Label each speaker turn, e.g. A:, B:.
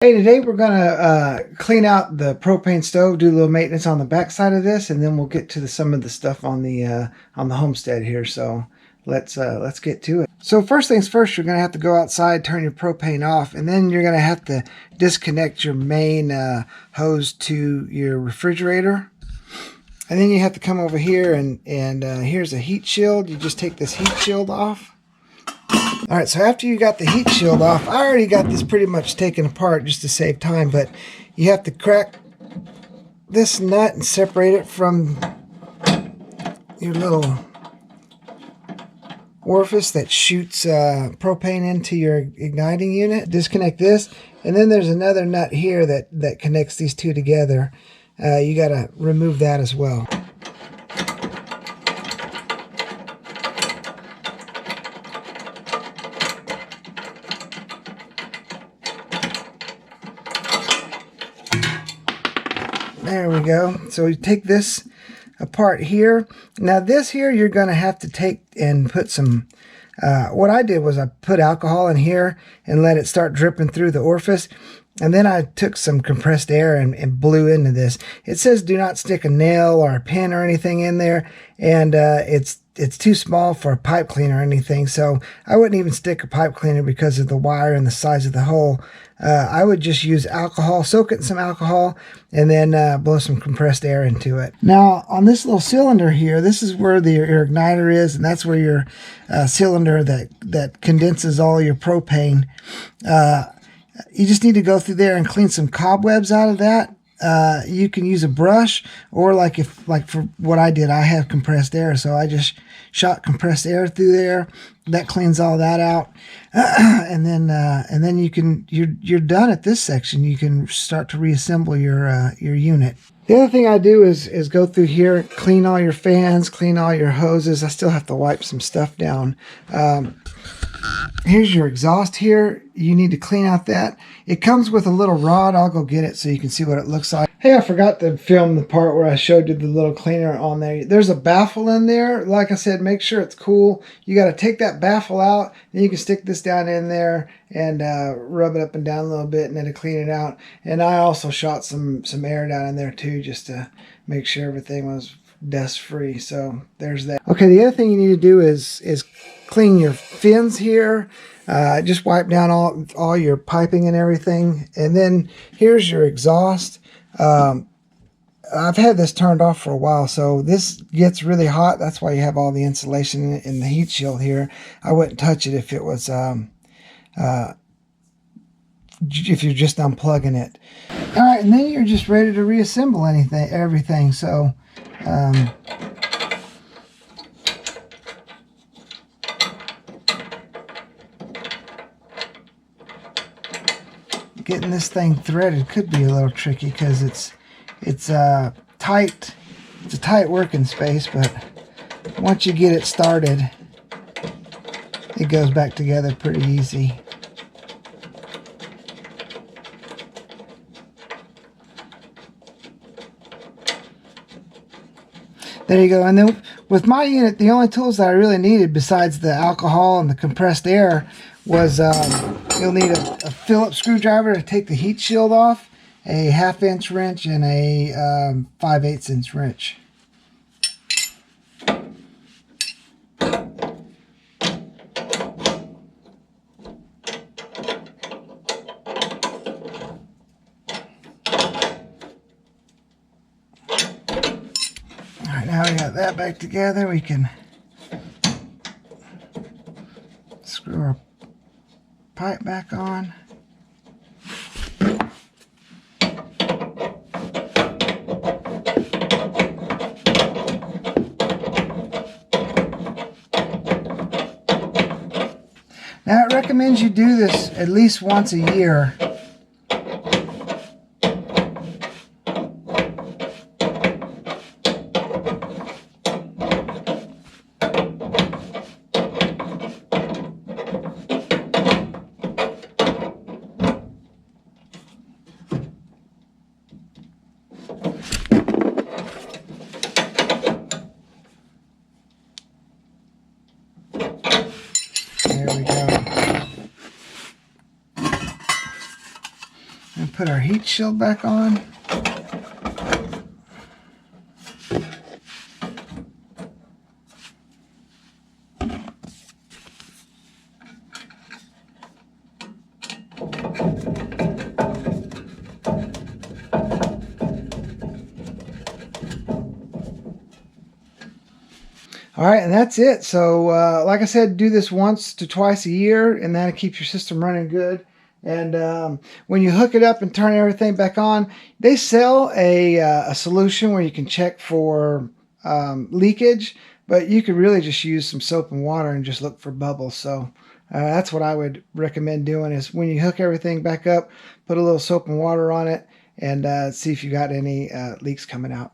A: Hey, today we're gonna clean out the propane stove, do a little maintenance on the back side of this, and then we'll get to some of the stuff on the Homestead here. So let's get to it. So first things first, you're gonna have to go outside, turn your propane off, and then you're gonna have to disconnect your main hose to your refrigerator. And then you have to come over here and here's a heat shield. You just take this heat shield off. Alright, so after you got the heat shield off, I already got this pretty much taken apart just to save time, but you have to crack this nut and separate it from your little orifice that shoots propane into your igniting unit. Disconnect this, and then there's another nut here that connects these two together. You got to remove that as well. There we go. So you take this apart here. Now this here you're going to have to take and put some, what I did was I put alcohol in here and let it start dripping through the orifice. And then I took some compressed air and blew into this. It says do not stick a nail or a pin or anything in there. And it's too small for a pipe cleaner or anything. So I wouldn't even stick a pipe cleaner because of the wire and the size of the hole. I would just use alcohol, soak it in some alcohol, and then blow some compressed air into it. Now, on this little cylinder here, this is where your igniter is, and that's where your cylinder that condenses all your propane. You just need to go through there and clean some cobwebs out of that. You can use a brush, or like for what I did, I have compressed air, so I just shot compressed air through there. That cleans all that out, and then you're done at this section. You can start to reassemble your unit. The other thing I do is go through here, clean all your fans, clean all your hoses. I still have to wipe some stuff down. Here's your exhaust here. You need to clean out that. It comes with a little rod. I'll go get it so you can see what it looks like. Hey, I forgot to film the part where I showed you the little cleaner on there. There's a baffle in there. Like I said, make sure it's cool. You got to take that baffle out. Then you can stick this down in there and rub it up and down a little bit, and then to clean it out. And I also shot some air down in there too, just to make sure everything was dust free. So there's that. Okay, the other thing you need to do is clean your fins here. Just wipe down all your piping and everything. And then here's your exhaust. I've had this turned off for a while, so this gets really hot. That's why you have all the insulation in the heat shield here. I wouldn't touch it if it was if you're just unplugging it. All right, and then you're just ready to reassemble everything. So getting this thing threaded could be a little tricky because it's tight. It's a tight working space, but once you get it started, it goes back together pretty easy. There you go. And then with my unit, the only tools that I really needed besides the alcohol and the compressed air was you'll need a Phillips screwdriver to take the heat shield off, a 1/2 inch wrench, and a 5/8 inch wrench. Alright, now we got that back together, we can screw our pipe back on. Now it recommends you do this at least once a year. There we go. And put our heat shield back on. All right, and that's it. So like I said, do this once to twice a year, and that'll keep your system running good. And when you hook it up and turn everything back on, they sell a solution where you can check for leakage, but you could really just use some soap and water and just look for bubbles. So that's what I would recommend doing, is when you hook everything back up, put a little soap and water on it and see if you got any leaks coming out.